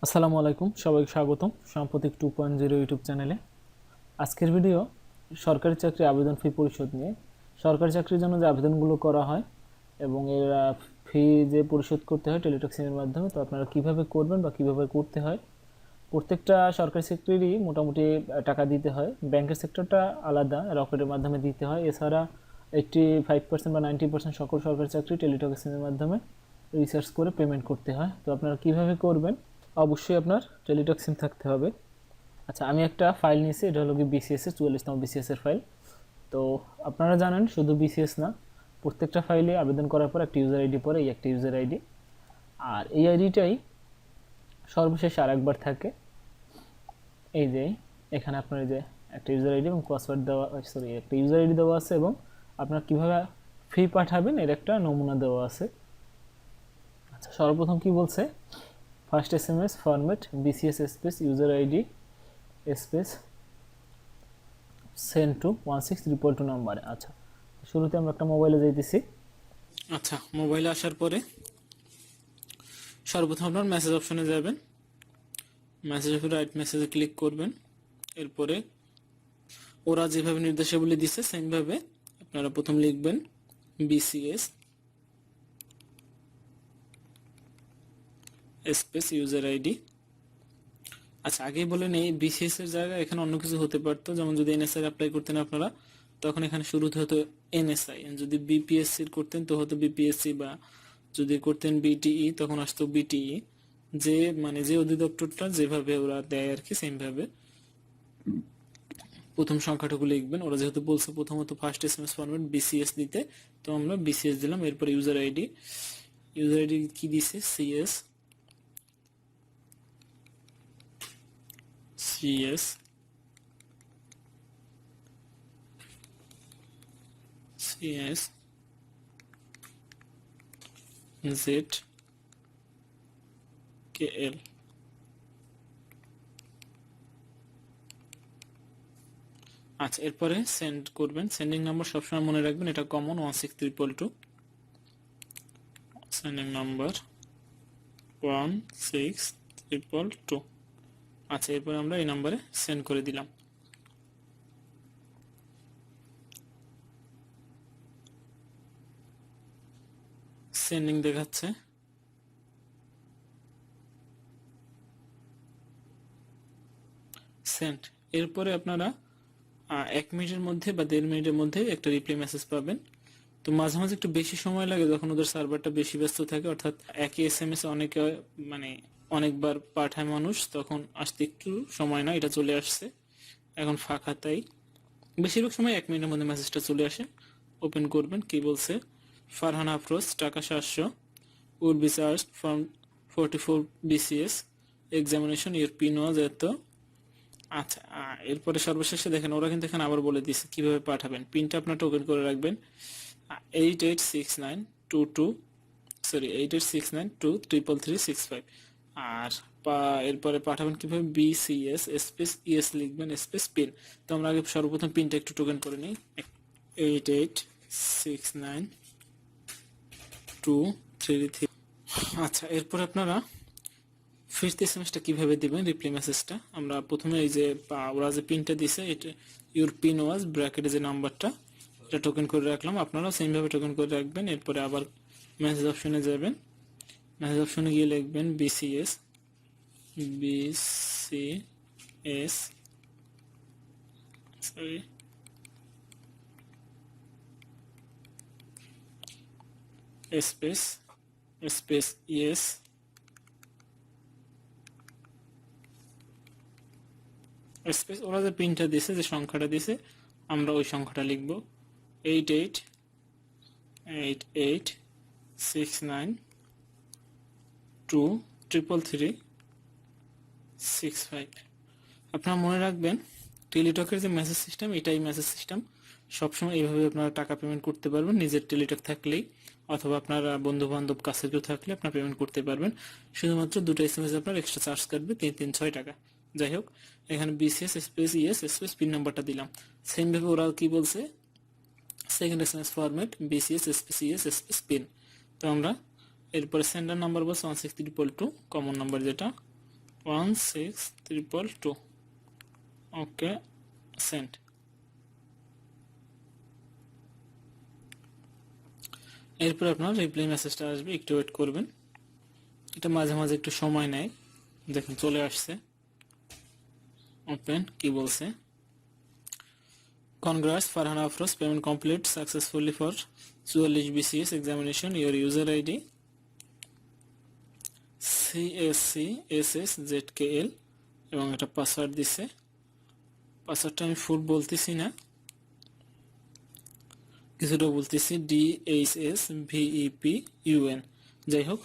আসসালামু আলাইকুম, সবাইকে স্বাগতম সাম্প্রতিক 2.0 ইউটিউব চ্যানেলে। আজকের ভিডিও সরকারি চাকরি আবেদন ফি পরিশোধ নিয়ে। সরকারি চাকরির জন্য যে আবেদনগুলো করা হয় এবং এর ফি যে পরিশোধ করতে হয় টেলিটক সিমের মাধ্যমে, তো আপনারা কিভাবে করবেন বা কিভাবে করতে হয়। প্রত্যেকটা সরকারি সেক্টরেরই মোটামুটি টাকা দিতে হয়। ব্যাংকের সেক্টরটা আলাদা, রকেটের মাধ্যমে দিতে হয়। এছাড়া 85% বা 90% সকল সরকারি চাকরি টেলিটক সিমের মাধ্যমে রিসার্চ করে পেমেন্ট করতে হয়। তো আপনারা কিভাবে করবেন, অবশ্যই আপনার টেলিটক সিম থাকতে হবে। আচ্ছা, আমি একটা ফাইল নিয়েছি, এটা হলো কি বিসিএস এর 44তম বিসিএস এর ফাইল। তো আপনারা জানেন শুধু বিসিএস না, প্রত্যেকটা ফাইলে আবেদন করার পর একটা ইউজার আইডি পরে, এই একটা ইউজার আইডি, আর এই আইডিটাই সর্বশেষ আরেকবার থাকে। এই যে এখানে আপনার এই যে একটা ইউজার আইডি এবং পাসওয়ার্ড দেওয়া, সরি একটা ইউজার আইডি দেওয়া আছে এবং আপনার কীভাবে ফি পাঠাবেন এর একটা নমুনা দেওয়া আছে। আচ্ছা, সর্বপ্রথম কি বলছে, first SMS format BCS space user ID space send to 16 নাম্বারে। আচ্ছা, শুরুতে আমরা একটা মোবাইলে যাইতেছি। আচ্ছা, মোবাইলে আসার পরে সর্বপ্রথম আপনার মেসেজ অপশনে যাবেন। মেসেজের উপরে রাইট মেসেজে ক্লিক করবেন। এরপরে ওরা যেভাবে নির্দেশাবলী দিচ্ছে সেমভাবে আপনারা প্রথম লিখবেন বিসিএস স্পেস ইউজার আইডি। আচ্ছা, আগেই বলে নেই বিসিএস এর জায়গায় এখানে অন্য কিছু হতে পারতো, যেমন যদি এনএসআই অ্যাপ্লাই করতেন আপনারা তখন এখানে শুরুতে হতো এনএসআই, যদি বিপিএসসি করতেন তো হতো বিপিএসসি, বা যদি করতেন বিটিই তখন আসতো বিটিই। যে অধিদপ্তরটা যেভাবে ওরা দেয় আর কি সেম ভাবে প্রথম সংখ্যাটুকু লিখবেন। ওরা যেহেতু বলছে প্রথমত ফার্স্ট এসএমএস ফরম্যাট বিসিএস দিতে, তো আমরা বিসিএস দিলাম। এরপর ইউজার আইডি কি দিছে সিএস সিএস সিএস জেড কে এল। আচ্ছা, এরপরে সেন্ড করবেন। সেন্ডিং নাম্বার সবসময় মনে রাখবেন, এটা কমন 16322। Sending number 16322। আচ্ছা, এরপরে আমরা এই নাম্বারে সেন্ড করে দিলাম। সেন্ডিং দেখাচ্ছে। সেন্ড। এরপরে আপনারা 1 মিনিটের মধ্যে বা 1.5 মিনিটের মধ্যে একটা রিপ্লাই মেসেজ পাবেন। তো মাঝে মাঝে একটু বেশি সময় লাগে যখন ওদের সার্ভারটা বেশি ব্যস্ত থাকে, অর্থাৎ একই এসএমএস অনেকে মানে অনেকবার পাঠায় মানুষ, তখন আসতে একটু সময় না। এটা চলে আসছে এখন ফাঁকা, তাই বেশিরভাগ সময় 1 মিনিটের মধ্যে মেসেজটা চলে আসে। ওপেন করবেন। কি বলছে, ফারহান আফরোজ, টাকা 700, would be charge from 44 BCS examination, your pin was এত। আচ্ছা, এরপরে সর্বশেষে দেখেন ওরা কিন্তু এখানে আবার বলে দিচ্ছে কিভাবে পাঠাবেন। পিনটা আপনার টোকেন করে রাখবেন 886922, সরি 8869233365। আর এরপরে পাঠাবেন কিভাবে, বিসিএস স্পেস ইএস লিখবেন স্পেস পিন। তো আমরা আগে সর্বপ্রথম পিনটা একটু টোকেন করে নিই 88692333। আচ্ছা, এরপর আপনারা ফিরতি এসএমএসটা কিভাবে দিবেন, রিপ্লাই মেসেজটা আমরা প্রথমে এই যে ওরা যে পিনটা দিছে, এটা ইউর পিন ওয়াজ ব্র্যাকেটে যে নাম্বারটা, এটা টোকেন করে রাখলাম। আপনারাও সেম ভাবে টোকেন করে রাখবেন। এরপরে আবার মেসেজ অপশনে যাবেন। মেসেজ অপশনে গিয়ে লিখবেন BCS BCS sorry space space yes space ওরা যে পিনটা দিছে, যে সংখ্যাটা দিছে, আমরা ওই সংখ্যাটা লিখব 8889233365। আপনারা মনে রাখবেন টেলিটকের যে মেসেজ সিস্টেম, এটাই মেসেজ সিস্টেম। সবসময় এইভাবে আপনারা টাকা পেমেন্ট করতে পারবেন, নিজের টেলিটক থাকলেই অথবা আপনার বন্ধু বান্ধব কাছে কেউ থাকলে আপনার পেমেন্ট করতে পারবেন। শুধুমাত্র দুটো এসএমএস আপনার এক্সট্রা চার্জ কাটবে 336 টাকা। যাই হোক, এখানে BCS space ES space PIN নাম্বারটা দিলাম। সেম ভাবে ওরা কি বলছে, second SMS format BCS space ES space PIN. তো আমরা এরপরে সেন্ডার নাম্বার বলছে 16322, কমন নাম্বার যেটা 16222 ওকে সেন্ড। এরপর আপনার রিপ্লাই মেসেজটা আসবে, একটু ওয়েট করবেন, এটা মাঝে মাঝে একটু সময় নেয়। দেখুন চলে আসছে, ওপেন, কি বলছে, Congrats Farhan Afros, payment complete successfully for 44 BCS examination. Your user ID CSCSSZKL এবং একটা পাসওয়ার্ড দিছে। পাসওয়ার্ডটা আমি ফুল বলতেছি না, কিছুটা বলতেছি, DHSVEPUN। যাই হোক,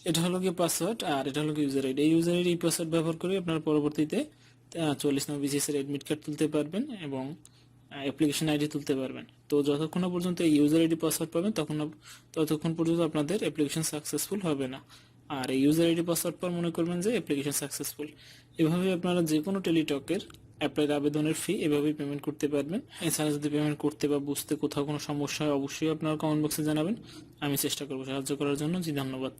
এটা হলো গিয়ে পাসওয়ার্ড আর এটা হলো ইউজার আইডি। এই ইউজার আইডি পাসওয়ার্ড ব্যবহার করে আপনারা পরবর্তীতে 40 নম্বর বিসিএস এর অ্যাডমিট কার্ড তুলতে পারবেন এবং অ্যাপ্লিকেশন আইডি তুলতে পারবেন। তো যতক্ষণ না পর্যন্ত এই ইউজার আইডি পাসওয়ার্ড পাবেন ততক্ষণ পর্যন্ত আপনাদের অ্যাপ্লিকেশন সাকসেসফুল হবে না। আর এই ইউজার আইডি পাসওয়ার্ড পর মনে করবেন যে অ্যাপ্লিকেশন সাকসেসফুল। এভাবে আপনারা যে কোনো টেলিটকের অ্যাপ্লাইড আবেদনের ফি এভাবেই পেমেন্ট করতে পারবেন। এছাড়া যদি পেমেন্ট করতে বা বুঝতে কোথাও কোনো সমস্যা হয় অবশ্যই আপনারা কমেন্ট বক্সে জানাবেন, আমি চেষ্টা করবো সাহায্য করার জন্য। জি ধন্যবাদ।